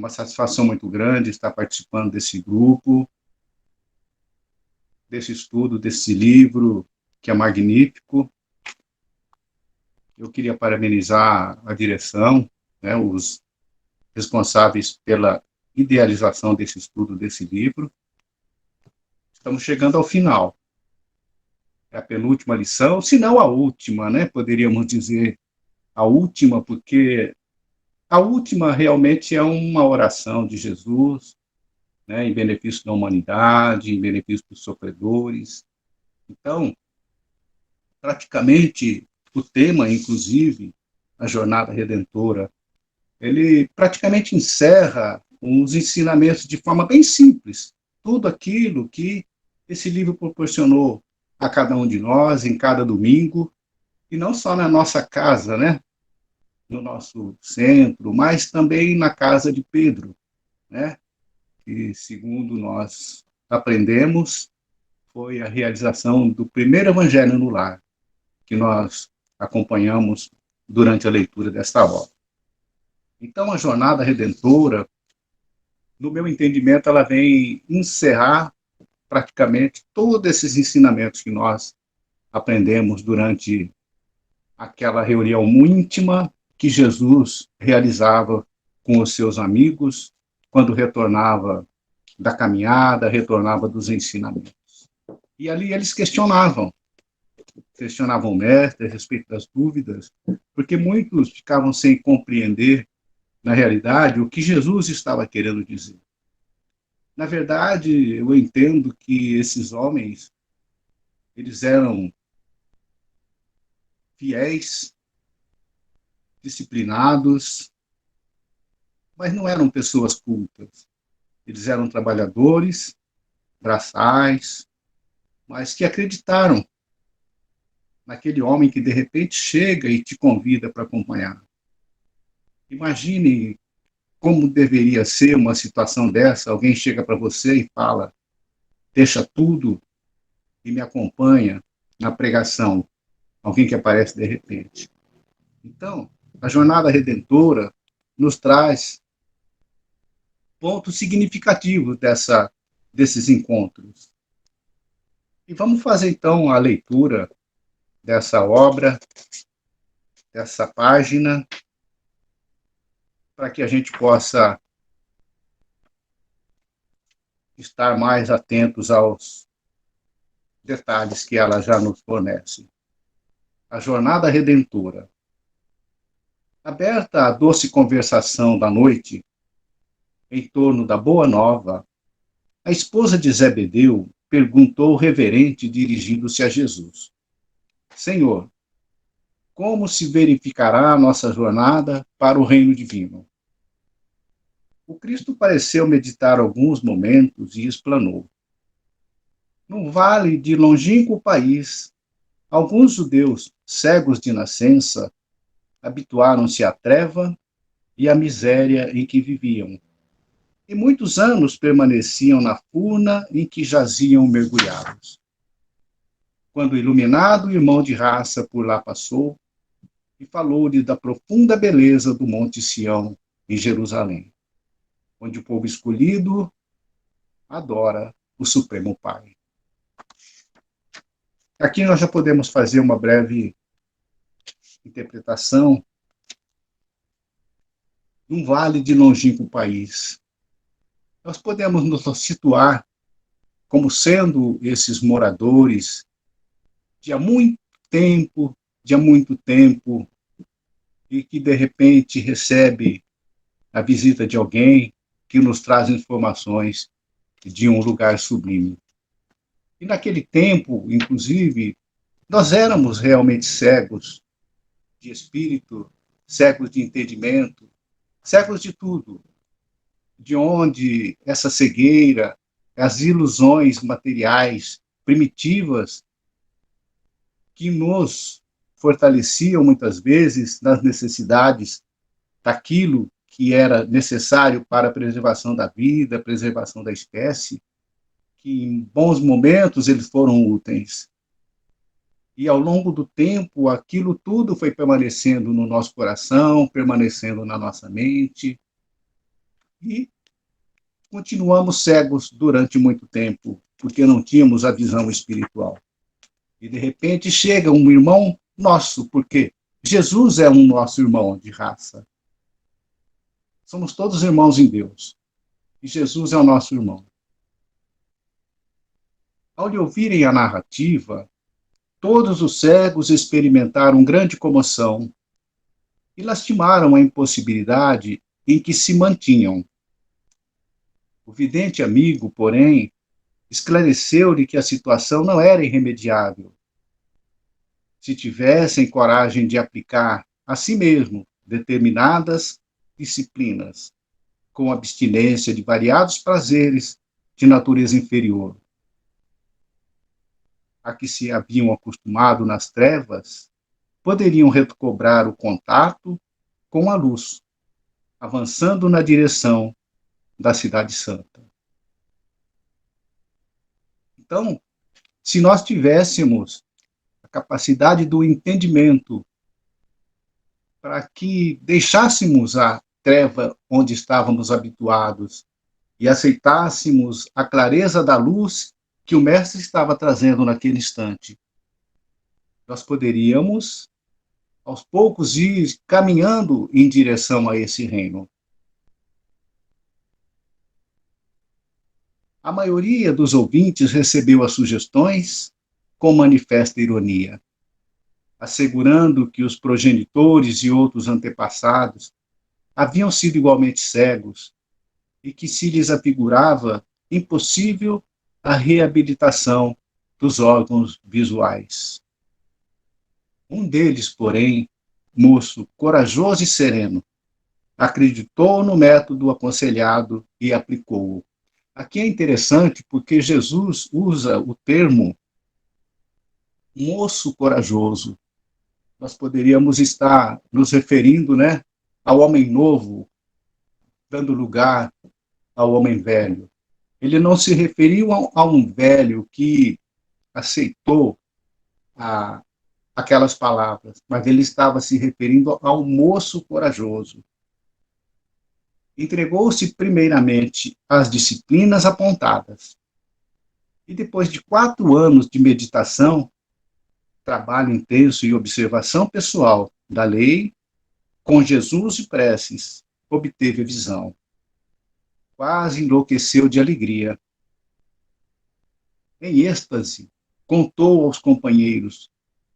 uma satisfação muito grande estar participando desse grupo, desse estudo, desse livro, que é magnífico. Eu queria parabenizar a direção, né, os responsáveis pela idealização desse estudo, desse livro. Estamos chegando ao final. É a penúltima lição, se não a última, né? Poderíamos dizer a última, porque a última realmente é uma oração de Jesus, né, em benefício da humanidade, em benefício dos sofredores. Então, praticamente, o tema, inclusive, a jornada redentora, ele praticamente encerra os ensinamentos de forma bem simples. Tudo aquilo que esse livro proporcionou a cada um de nós, em cada domingo, e não só na nossa casa, né? No nosso centro, mas também na casa de Pedro, né? Que, segundo nós aprendemos, foi a realização do primeiro evangelho no lar, que nós acompanhamos durante a leitura desta obra. Então, a jornada redentora, no meu entendimento, ela vem encerrar praticamente todos esses ensinamentos que nós aprendemos durante aquela reunião íntima que Jesus realizava com os seus amigos quando retornava da caminhada, retornava dos ensinamentos. E ali eles questionavam o mestre a respeito das dúvidas, porque muitos ficavam sem compreender, na realidade, o que Jesus estava querendo dizer. Na verdade, eu entendo que esses homens, eles eram fiéis, disciplinados, mas não eram pessoas cultas. Eles eram trabalhadores, braçais, mas que acreditaram naquele homem que de repente chega e te convida para acompanhar. Imagine como deveria ser uma situação dessa, alguém chega para você e fala, deixa tudo e me acompanha na pregação, alguém que aparece de repente. Então, a jornada redentora nos traz pontos significativos desses encontros. E vamos fazer então a leitura dessa obra, dessa página, para que a gente possa estar mais atentos aos detalhes que ela já nos fornece. A jornada redentora. Aberta a doce conversação da noite, em torno da boa nova, a esposa de Zebedeu perguntou reverente, dirigindo-se a Jesus: Senhor, como se verificará a nossa jornada para o reino divino? O Cristo pareceu meditar alguns momentos e explanou: Num vale de longínquo país, alguns judeus, cegos de nascença, habituaram-se à treva e à miséria em que viviam, e muitos anos permaneciam na furna em que jaziam mergulhados. Quando o iluminado irmão de raça por lá passou, e falou-lhe da profunda beleza do Monte Sião, em Jerusalém, onde o povo escolhido adora o Supremo Pai. Aqui nós já podemos fazer uma breve interpretação de um vale de longínquo país. Nós podemos nos situar como sendo esses moradores de há muito tempo, e que de repente recebe a visita de alguém que nos traz informações de um lugar sublime. E naquele tempo, inclusive, nós éramos realmente cegos de espírito, cegos de entendimento, cegos de tudo. De onde essa cegueira, as ilusões materiais primitivas que nos fortaleciam muitas vezes nas necessidades daquilo que era necessário para a preservação da vida, a preservação da espécie, que em bons momentos eles foram úteis. E ao longo do tempo, aquilo tudo foi permanecendo no nosso coração, permanecendo na nossa mente, E continuamos cegos durante muito tempo, porque não tínhamos a visão espiritual. E, de repente, chega um irmão nosso, porque Jesus é um nosso irmão de raça. Somos todos irmãos em Deus. E Jesus é o nosso irmão. Ao lhe ouvirem a narrativa, todos os cegos experimentaram grande comoção e lastimaram a impossibilidade em que se mantinham. O vidente amigo, porém, esclareceu-lhe que a situação não era irremediável. Se tivessem coragem de aplicar a si mesmo determinadas disciplinas, com abstinência de variados prazeres de natureza inferior, a que se haviam acostumado nas trevas, poderiam recobrar o contato com a luz, avançando na direção da Cidade Santa. Então, se nós tivéssemos a capacidade do entendimento para que deixássemos a treva onde estávamos habituados e aceitássemos a clareza da luz que o Mestre estava trazendo naquele instante, nós poderíamos, aos poucos, ir caminhando em direção a esse reino. A maioria dos ouvintes recebeu as sugestões com manifesta ironia, assegurando que os progenitores e outros antepassados haviam sido igualmente cegos e que se lhes afigurava impossível a reabilitação dos órgãos visuais. Um deles, porém, moço corajoso e sereno, acreditou no método aconselhado e aplicou-o. Aqui é interessante porque Jesus usa o termo moço corajoso. Nós poderíamos estar nos referindo, né, ao homem novo, dando lugar ao homem velho. Ele não se referiu a um velho que aceitou aquelas palavras, mas ele estava se referindo ao moço corajoso. Entregou-se primeiramente às disciplinas apontadas. E depois de 4 anos de meditação, trabalho intenso e observação pessoal da lei, com Jesus e preces, obteve a visão. Quase enlouqueceu de alegria. Em êxtase, contou aos companheiros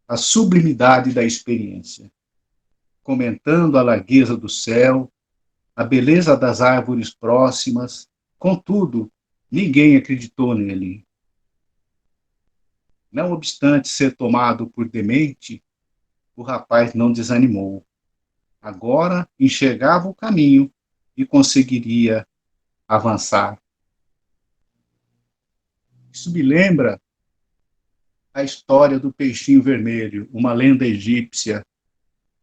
a sublimidade da experiência, comentando a largueza do céu, a beleza das árvores próximas. Contudo, ninguém acreditou nele. Não obstante ser tomado por demente, o rapaz não desanimou. Agora enxergava o caminho e conseguiria avançar. Isso me lembra a história do peixinho vermelho, uma lenda egípcia.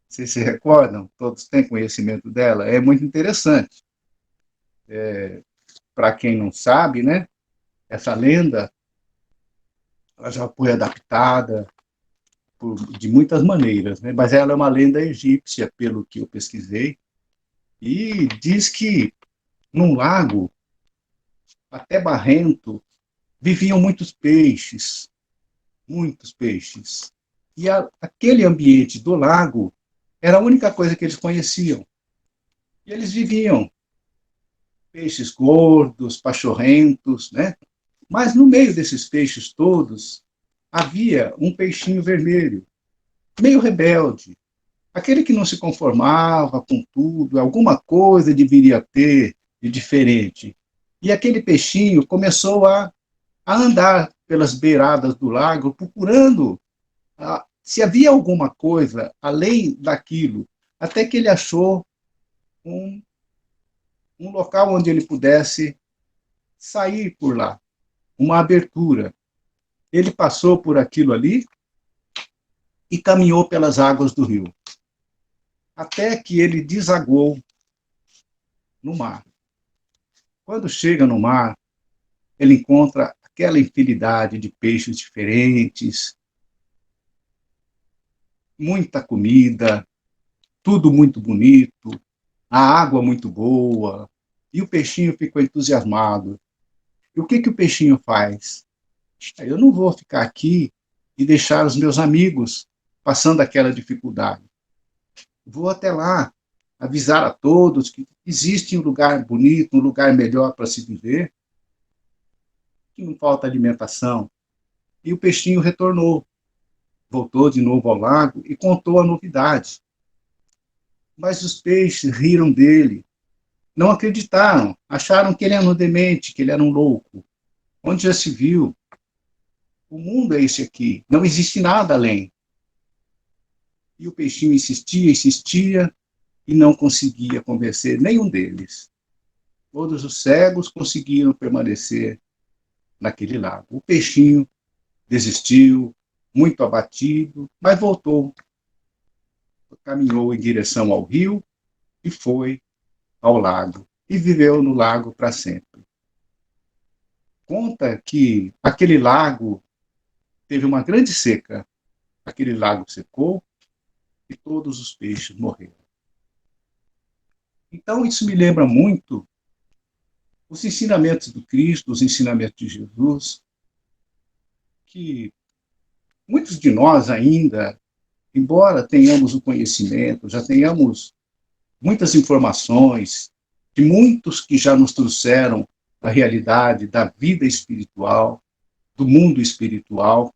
Vocês se recordam? Todos têm conhecimento dela? É muito interessante. Para quem não sabe, né? Essa lenda ela já foi adaptada de muitas maneiras, né? Mas ela é uma lenda egípcia, pelo que eu pesquisei, e diz que num lago, até barrento, viviam muitos peixes. E aquele ambiente do lago era a única coisa que eles conheciam. E eles viviam peixes gordos, pachorrentos, né? Mas no meio desses peixes todos, havia um peixinho vermelho, meio rebelde, aquele que não se conformava com tudo, alguma coisa deveria ter de diferente. E aquele peixinho começou a andar pelas beiradas do lago, procurando se havia alguma coisa além daquilo, até que ele achou um, um local onde ele pudesse sair por lá, uma abertura. Ele passou por aquilo ali e caminhou pelas águas do rio, até que ele desaguou no mar. Quando chega no mar, ele encontra aquela infinidade de peixes diferentes, muita comida, tudo muito bonito, a água muito boa, E o peixinho ficou entusiasmado. E o que que o peixinho faz? Eu não vou ficar aqui e deixar os meus amigos passando aquela dificuldade. Vou até lá avisar a todos que existe um lugar bonito, um lugar melhor para se viver, que não falta alimentação. E o peixinho retornou, voltou de novo ao lago e contou a novidade. Mas os peixes riram dele, não acreditaram, acharam que ele era um demente, que ele era um louco. Onde já se viu? O mundo é esse aqui, não existe nada além. E o peixinho insistia, insistia, e não conseguia convencer nenhum deles. Todos os cegos conseguiram permanecer naquele lago. O peixinho desistiu, muito abatido, mas voltou, caminhou em direção ao rio e foi ao lago, e viveu no lago para sempre. Conta que aquele lago teve uma grande seca, aquele lago secou e todos os peixes morreram. Então, isso me lembra muito os ensinamentos do Cristo, os ensinamentos de Jesus, que muitos de nós ainda, embora tenhamos o conhecimento, já tenhamos muitas informações, de muitos que já nos trouxeram a realidade da vida espiritual, do mundo espiritual,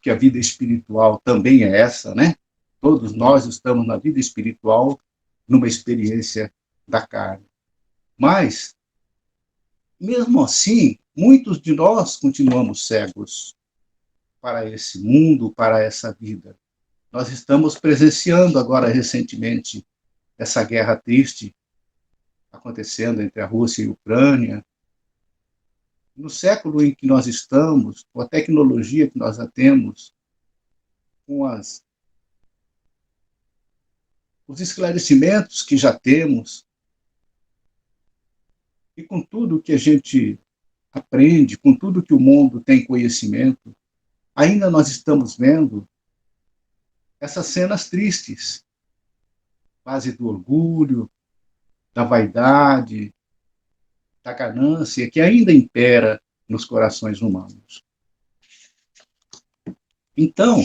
que a vida espiritual também é essa, né? Todos nós estamos na vida espiritual, numa experiência da carne. Mas, mesmo assim, muitos de nós continuamos cegos para esse mundo, para essa vida. Nós estamos presenciando agora recentemente essa guerra triste acontecendo entre a Rússia e a Ucrânia. No século em que nós estamos, com a tecnologia que nós já temos, com os esclarecimentos que já temos, e com tudo que a gente aprende, com tudo que o mundo tem conhecimento, ainda nós estamos vendo essas cenas tristes, base do orgulho, da vaidade, da ganância, que ainda impera nos corações humanos. Então,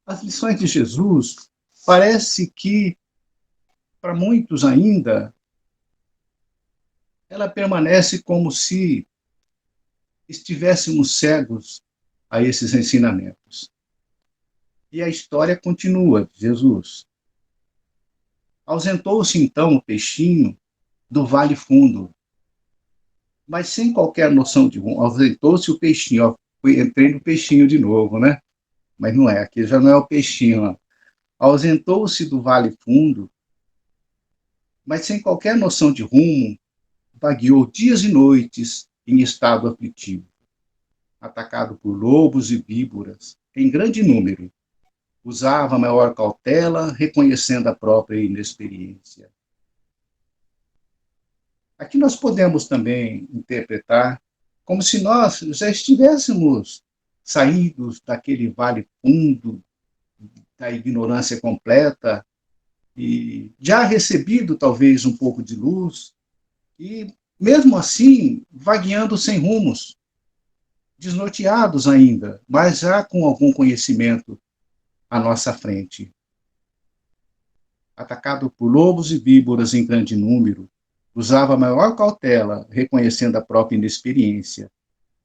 as lições de Jesus parece que, para muitos ainda, ela permanece como se estivéssemos cegos a esses ensinamentos. E a história continua, Jesus. Ausentou-se então o peixinho do vale fundo, mas sem qualquer noção de rumo. Ausentou-se o peixinho, ó, entrei no peixinho de novo, né? Mas não é, aqui já não é o peixinho. Ó. Ausentou-se do vale fundo, mas sem qualquer noção de rumo, vagueou dias e noites em estado aflitivo, atacado por lobos e víboras, em grande número. Usava maior cautela, reconhecendo a própria inexperiência. Aqui nós podemos também interpretar como se nós já estivéssemos saídos daquele vale fundo, da ignorância completa, e já recebido talvez um pouco de luz, e mesmo assim vagueando sem rumos, desnorteados ainda, mas já com algum conhecimento à nossa frente. Atacado por lobos e víboras em grande número, usava a maior cautela, reconhecendo a própria inexperiência,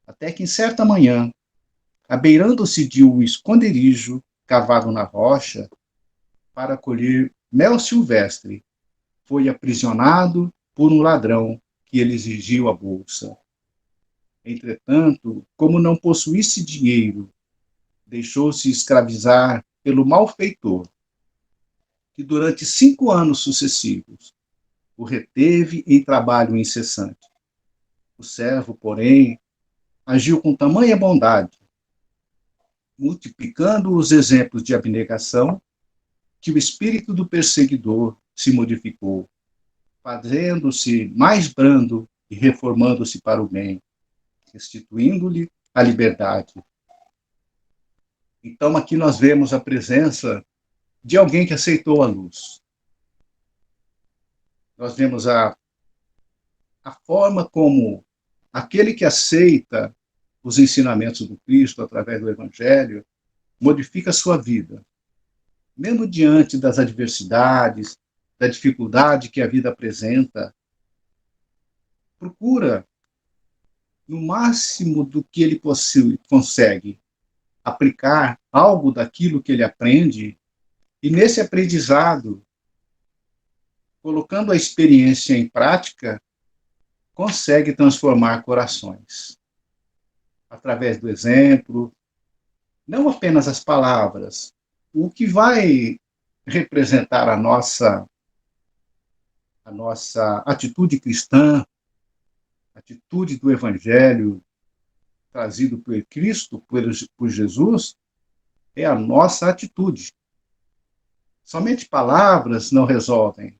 até que em certa manhã, abeirando-se de um esconderijo cavado na rocha para colher mel silvestre, foi aprisionado por um ladrão que lhe exigiu a bolsa. Entretanto, como não possuísse dinheiro, deixou-se escravizar pelo malfeitor, que durante 5 anos sucessivos o reteve em trabalho incessante. O servo, porém, agiu com tamanha bondade, multiplicando os exemplos de abnegação, que o espírito do perseguidor se modificou, fazendo-se mais brando e reformando-se para o bem, restituindo-lhe a liberdade. Então, aqui nós vemos a presença de alguém que aceitou a luz. Nós vemos a a forma como aquele que aceita os ensinamentos do Cristo através do Evangelho modifica a sua vida, mesmo diante das adversidades, da dificuldade que a vida apresenta, procura, no máximo do que ele consegue, aplicar algo daquilo que ele aprende, e nesse aprendizado, colocando a experiência em prática, consegue transformar corações. Através do exemplo, não apenas as palavras, o que vai representar a nossa atitude cristã, atitude do Evangelho trazido por Cristo, por Jesus, é a nossa atitude. Somente palavras não resolvem,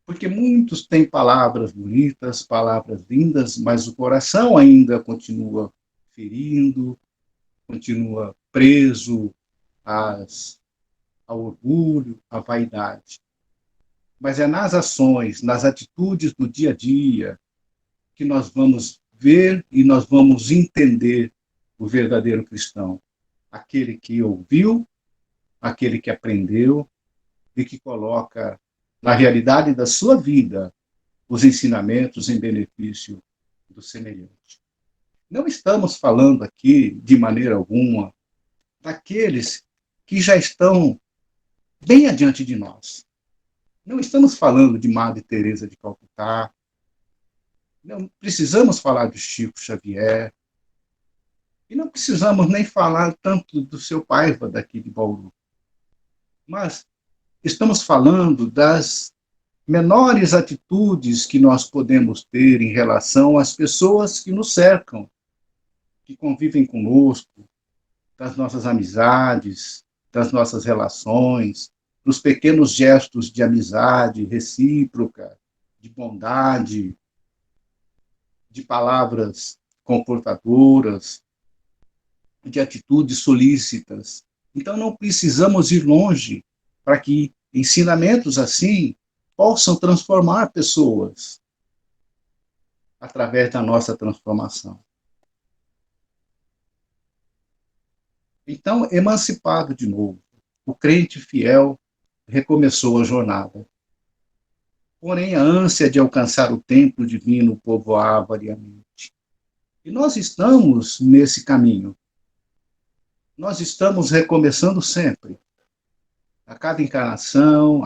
porque muitos têm palavras bonitas, palavras lindas, mas o coração ainda continua ferindo, continua preso ao orgulho, à vaidade. Mas é nas ações, nas atitudes do dia a dia, que nós vamos ver e nós vamos entender o verdadeiro cristão. Aquele que ouviu, aquele que aprendeu e que coloca na realidade da sua vida os ensinamentos em benefício do semelhante. Não estamos falando aqui, de maneira alguma, daqueles que já estão bem adiante de nós. Não estamos falando de Madre Teresa de Calcutá, não precisamos falar de Chico Xavier, e não precisamos nem falar tanto do seu Paiva daqui de Bauru. Mas estamos falando das menores atitudes que nós podemos ter em relação às pessoas que nos cercam, que convivem conosco, das nossas amizades, das nossas relações, dos pequenos gestos de amizade recíproca, de bondade, de palavras confortadoras, de atitudes solícitas. Então, não precisamos ir longe para que ensinamentos assim possam transformar pessoas através da nossa transformação. Então, emancipado de novo, o crente fiel recomeçou a jornada. Porém, a ânsia de alcançar o templo divino povoava a mente. E nós estamos nesse caminho. Nós estamos recomeçando sempre. A cada encarnação,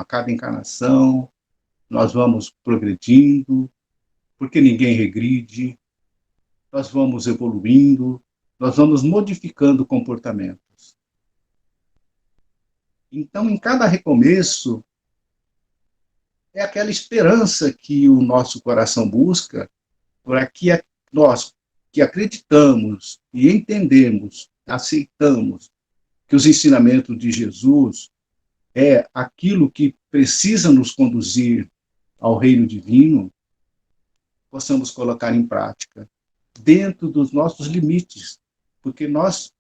nós vamos progredindo, porque ninguém regride, nós vamos evoluindo, nós vamos modificando comportamentos. Então, em cada recomeço, é aquela esperança que o nosso coração busca, para que nós que acreditamos e entendemos, aceitamos que os ensinamentos de Jesus é aquilo que precisa nos conduzir ao reino divino, possamos colocar em prática, dentro dos nossos limites, porque nós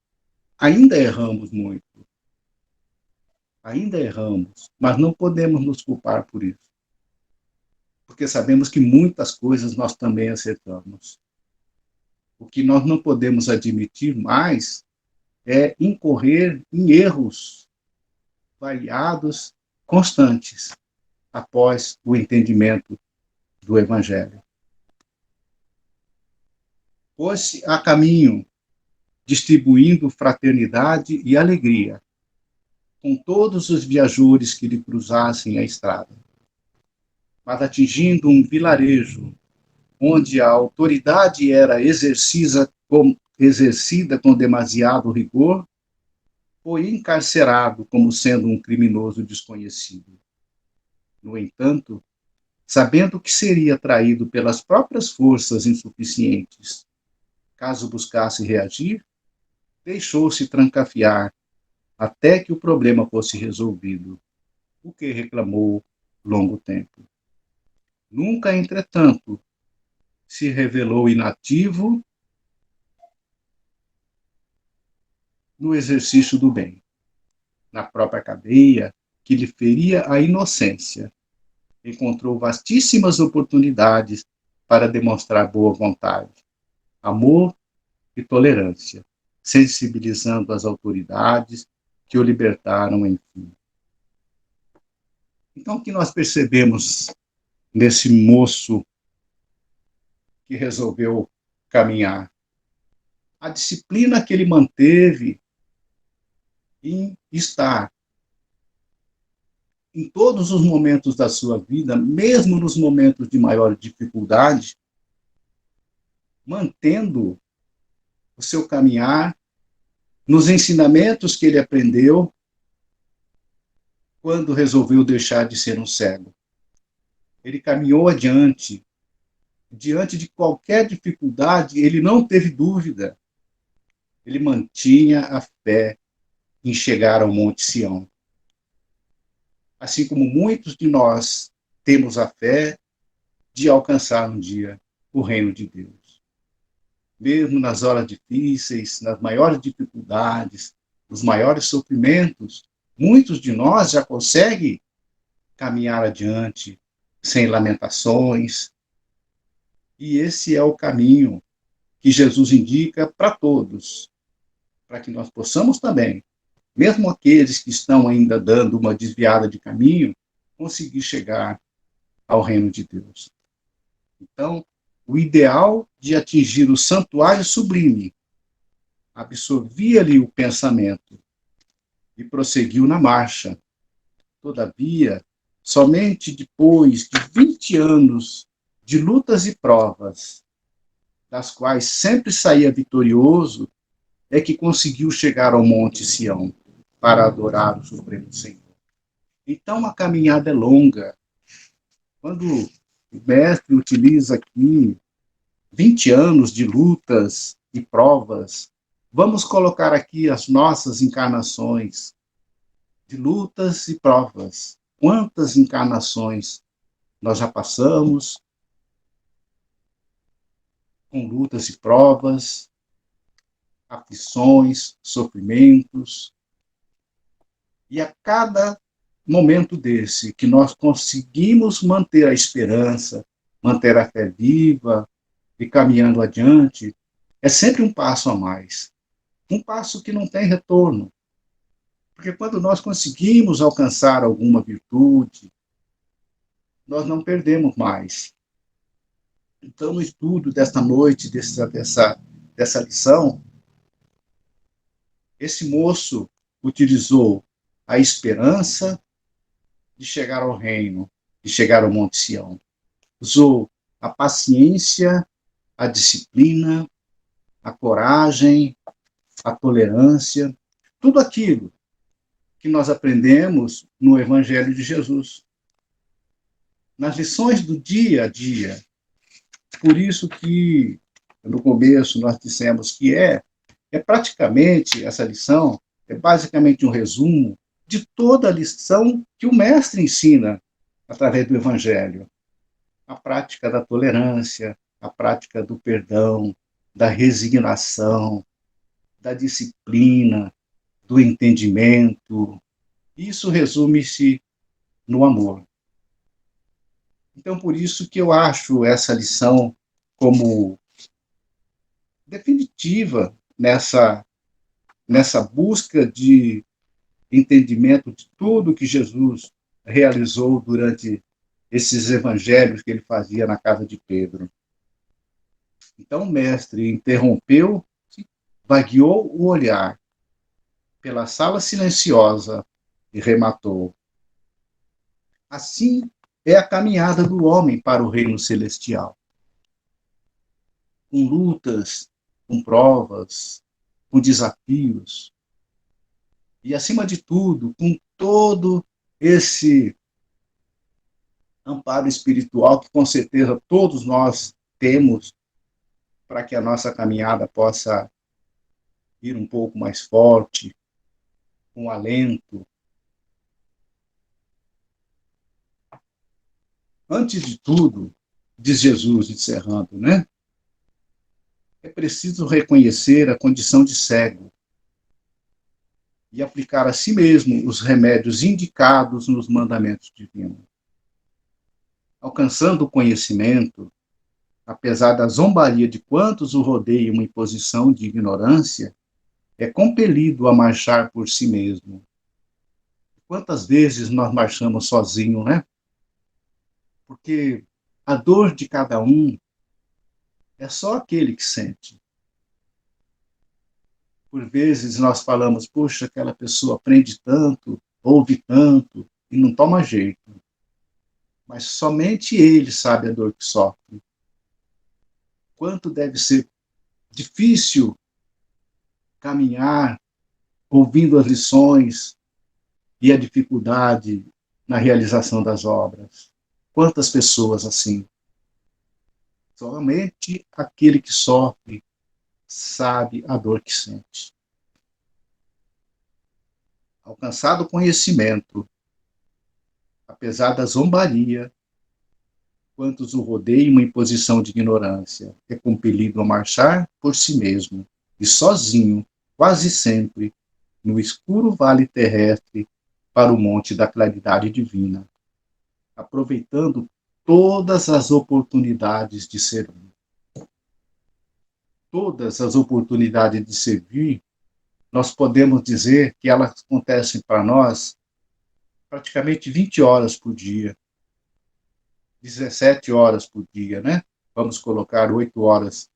ainda erramos muito, mas não podemos nos culpar por isso, porque sabemos que muitas coisas nós também acertamos. O que nós não podemos admitir mais é incorrer em erros variados, constantes, após o entendimento do Evangelho. Pôs-se a caminho, distribuindo fraternidade e alegria, com todos os viajores que lhe cruzassem a estrada. Mas atingindo um vilarejo, onde a autoridade era exercida com demasiado rigor, foi encarcerado como sendo um criminoso desconhecido. No entanto, sabendo que seria traído pelas próprias forças insuficientes, caso buscasse reagir, deixou-se trancafiar até que o problema fosse resolvido, o que reclamou longo tempo. Nunca, entretanto, se revelou inativo no exercício do bem, na própria cadeia que lhe feria a inocência. encontrou vastíssimas oportunidades para demonstrar boa vontade, amor e tolerância, sensibilizando as autoridades que o libertaram, enfim. Então, o que nós percebemos nesse moço que resolveu caminhar? A disciplina que ele manteve em estar em todos os momentos da sua vida, mesmo nos momentos de maior dificuldade, mantendo o seu caminhar nos ensinamentos que ele aprendeu quando resolveu deixar de ser um cego. Ele caminhou adiante. Diante de qualquer dificuldade, ele não teve dúvida. Ele mantinha a fé em chegar ao Monte Sião. Assim como muitos de nós temos a fé de alcançar um dia o reino de Deus. Mesmo nas horas difíceis, nas maiores dificuldades, nos maiores sofrimentos, muitos de nós já conseguem caminhar adiante sem lamentações. E esse é o caminho que Jesus indica para todos, para que nós possamos também, mesmo aqueles que estão ainda dando uma desviada de caminho, conseguir chegar ao reino de Deus. Então, o ideal de atingir o santuário sublime absorvia-lhe o pensamento e prosseguiu na marcha. Todavia, somente depois de 20 anos de lutas e provas, das quais sempre saía vitorioso, é que conseguiu chegar ao Monte Sião para adorar o Supremo Senhor. Então, a caminhada é longa. Quando o mestre utiliza aqui 20 anos de lutas e provas, vamos colocar aqui as nossas encarnações de lutas e provas. Quantas encarnações nós já passamos com lutas e provas, aflições, sofrimentos. E a cada momento desse que nós conseguimos manter a esperança, manter a fé viva e caminhando adiante, é sempre um passo a mais. Um passo que não tem retorno. Porque quando nós conseguimos alcançar alguma virtude, nós não perdemos mais. Então, no estudo desta noite, dessa lição, esse moço utilizou a esperança de chegar ao reino, de chegar ao Monte Sião. Usou a paciência, a disciplina, a coragem, a tolerância, tudo aquilo que nós aprendemos no Evangelho de Jesus, nas lições do dia a dia. Por isso que, no começo, nós dissemos que é praticamente, essa lição, é basicamente um resumo de toda a lição que o mestre ensina através do Evangelho. A prática da tolerância, a prática do perdão, da resignação, da disciplina, do entendimento. Isso resume-se no amor. Então, por isso que eu acho essa lição como definitiva nessa busca de entendimento de tudo que Jesus realizou durante esses evangelhos que ele fazia na casa de Pedro. Então, o mestre interrompeu, vagueou o olhar pela sala silenciosa e rematou: assim é a caminhada do homem para o reino celestial. Com lutas, com provas, com desafios, e, acima de tudo, com todo esse amparo espiritual que, com certeza, todos nós temos para que a nossa caminhada possa ir um pouco mais forte, com alento. Antes de tudo, diz Jesus, encerrando, né? É preciso reconhecer a condição de cego e aplicar a si mesmo os remédios indicados nos mandamentos divinos. alcançando o conhecimento, apesar da zombaria de quantos o rodeiam em posição de ignorância, é compelido a marchar por si mesmo. Quantas vezes nós marchamos sozinhos, né? Porque a dor de cada um é só aquele que sente. Por vezes nós falamos, puxa, aquela pessoa aprende tanto, ouve tanto, e não toma jeito. Mas somente ele sabe a dor que sofre. Quanto deve ser difícil caminhar ouvindo as lições e a dificuldade na realização das obras. Quantas pessoas assim? Somente aquele que sofre sabe a dor que sente. Alcançado o conhecimento, apesar da zombaria, quantos o rodeiam em posição de ignorância, é compelido a marchar por si mesmo, e sozinho, quase sempre, no escuro vale terrestre, para o monte da claridade divina, aproveitando todas as oportunidades de servir. Todas as oportunidades de servir, nós podemos dizer que elas acontecem para nós praticamente 20 horas por dia, 17 horas por dia, né? Vamos colocar 8 horas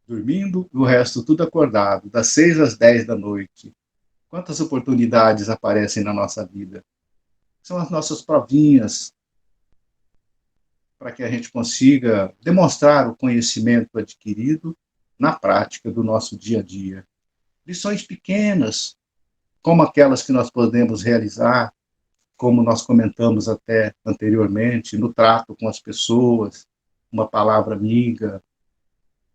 dormindo e o resto tudo acordado, das 6 às 10 da noite. Quantas oportunidades aparecem na nossa vida? São as nossas provinhas para que a gente consiga demonstrar o conhecimento adquirido na prática do nosso dia a dia. Lições pequenas, como aquelas que nós podemos realizar, como nós comentamos até anteriormente, no trato com as pessoas, uma palavra amiga,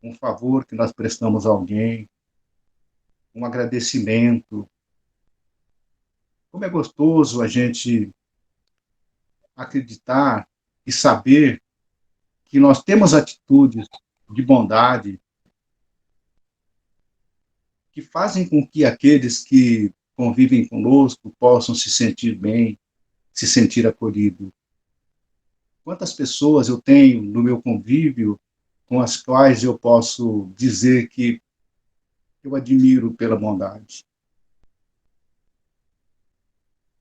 um favor que nós prestamos a alguém, um agradecimento. Como é gostoso a gente acreditar e saber que nós temos atitudes de bondade que fazem com que aqueles que convivem conosco possam se sentir bem, se sentir acolhido. Quantas pessoas eu tenho no meu convívio com as quais eu posso dizer que eu admiro pela bondade.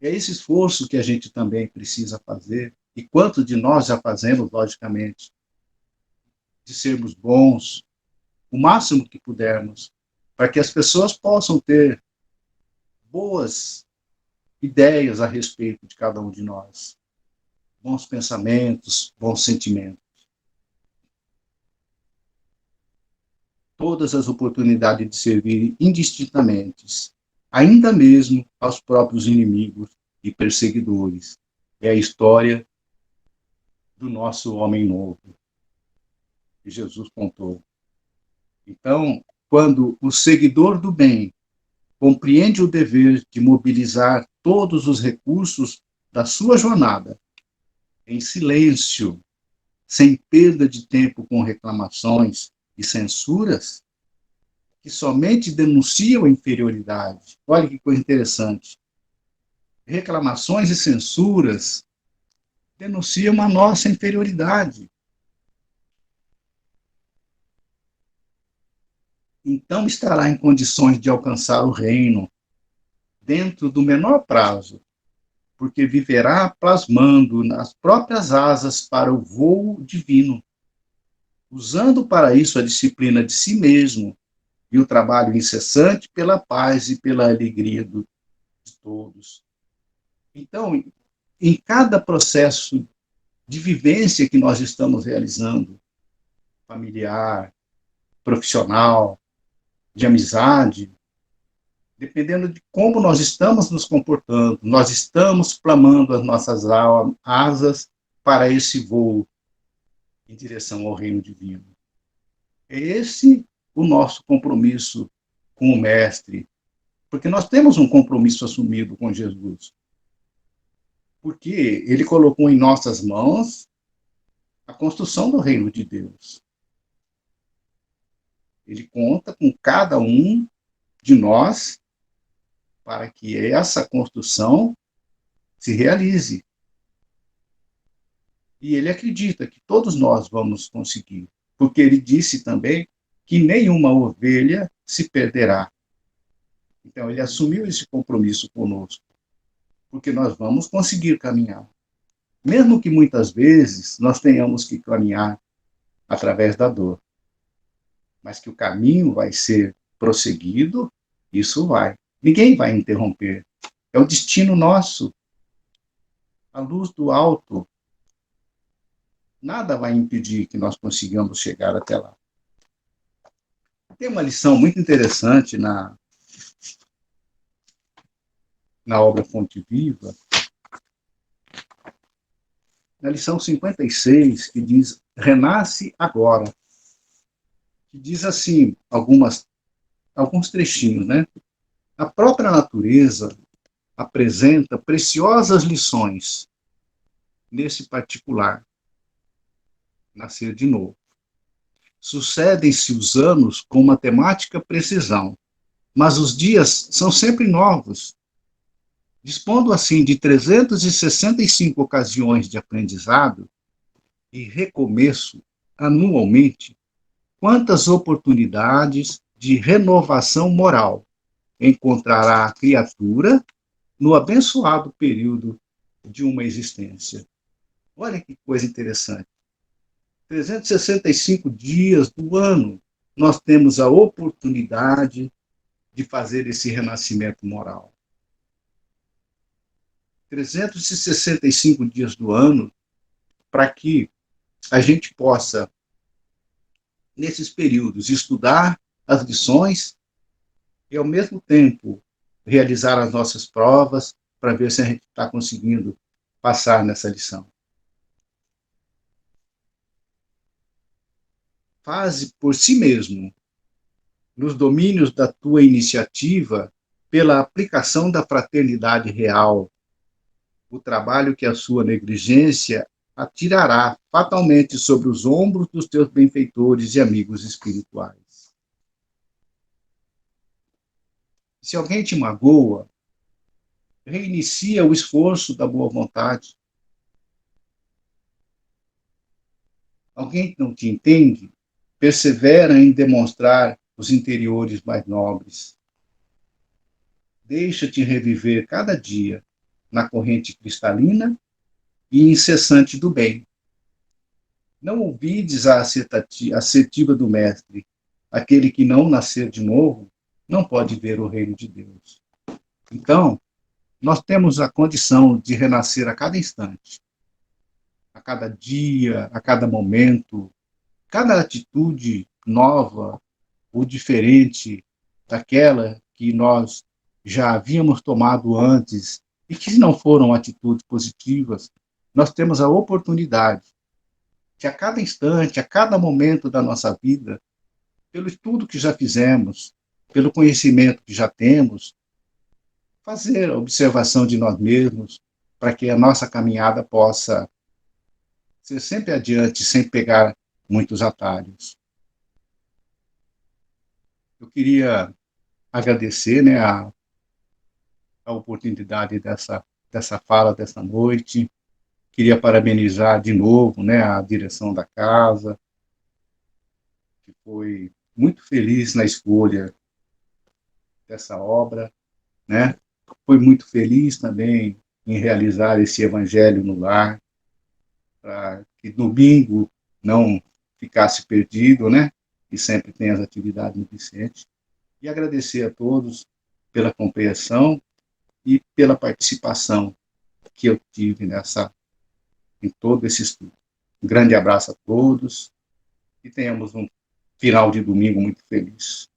É esse esforço que a gente também precisa fazer, e quantos de nós já fazemos, logicamente, de sermos bons, o máximo que pudermos, para que as pessoas possam ter boas ideias a respeito de cada um de nós, bons pensamentos, bons sentimentos. Todas as oportunidades de servir indistintamente, ainda mesmo aos próprios inimigos e perseguidores. É a história do nosso homem novo, que Jesus contou. Então, quando o seguidor do bem compreende o dever de mobilizar todos os recursos da sua jornada, em silêncio, sem perda de tempo com reclamações e censuras, que somente denunciam a inferioridade. Olha que coisa interessante. Reclamações e censuras denunciam a nossa inferioridade. Então estará em condições de alcançar o reino dentro do menor prazo, porque viverá plasmando nas próprias asas para o voo divino, usando para isso a disciplina de si mesmo e o trabalho incessante pela paz e pela alegria de todos. Então, em cada processo de vivência que nós estamos realizando, familiar, profissional, de amizade, dependendo de como nós estamos nos comportando, nós estamos plamando as nossas asas para esse voo em direção ao reino divino. É esse o nosso compromisso com o Mestre, porque nós temos um compromisso assumido com Jesus. Porque ele colocou em nossas mãos a construção do reino de Deus. Ele conta com cada um de nós para que essa construção se realize. E ele acredita que todos nós vamos conseguir, porque ele disse também que nenhuma ovelha se perderá. Então, ele assumiu esse compromisso conosco, porque nós vamos conseguir caminhar. Mesmo que muitas vezes nós tenhamos que caminhar através da dor, mas que o caminho vai ser prosseguido, isso vai. Ninguém vai interromper. É o destino nosso. A luz do alto, nada vai impedir que nós consigamos chegar até lá. Tem uma lição muito interessante na obra Fonte Viva, na lição 56, que diz: renasce agora. Que diz assim, alguns trechinhos, né? A própria natureza apresenta preciosas lições nesse particular, nascer de novo. Sucedem-se os anos com matemática precisão, mas os dias são sempre novos. Dispondo assim de 365 ocasiões de aprendizado e recomeço anualmente, quantas oportunidades de renovação moral encontrará a criatura no abençoado período de uma existência. Olha que coisa interessante. 365 dias do ano, nós temos a oportunidade de fazer esse renascimento moral. 365 dias do ano, para que a gente possa, nesses períodos, estudar as lições e, ao mesmo tempo, realizar as nossas provas para ver se a gente está conseguindo passar nessa lição. Faze por si mesmo, nos domínios da tua iniciativa, pela aplicação da fraternidade real, o trabalho que a sua negligência atirará fatalmente sobre os ombros dos teus benfeitores e amigos espirituais. Se alguém te magoa, reinicia o esforço da boa vontade. Alguém que não te entende, persevera em demonstrar os interiores mais nobres. Deixa-te reviver cada dia na corrente cristalina e incessante do bem. Não ouvides a assertiva do Mestre: aquele que não nascer de novo não pode ver o reino de Deus. Então, nós temos a condição de renascer a cada instante, a cada dia, a cada momento, cada atitude nova ou diferente daquela que nós já havíamos tomado antes e que não foram atitudes positivas, nós temos a oportunidade de, a cada instante, a cada momento da nossa vida, pelo estudo que já fizemos, pelo conhecimento que já temos, fazer a observação de nós mesmos para que a nossa caminhada possa ser sempre adiante, sem pegar muitos atalhos. Eu queria agradecer, né, a oportunidade dessa fala dessa noite. Queria parabenizar de novo, né, a direção da casa, que foi muito feliz na escolha dessa obra, né? Foi muito feliz também em realizar esse Evangelho no Lar, para que domingo não ficasse perdido, né? E sempre tem as atividades no Vicente. E agradecer a todos pela compreensão e pela participação que eu tive em todo esse estudo. Um grande abraço a todos e tenhamos um final de domingo muito feliz.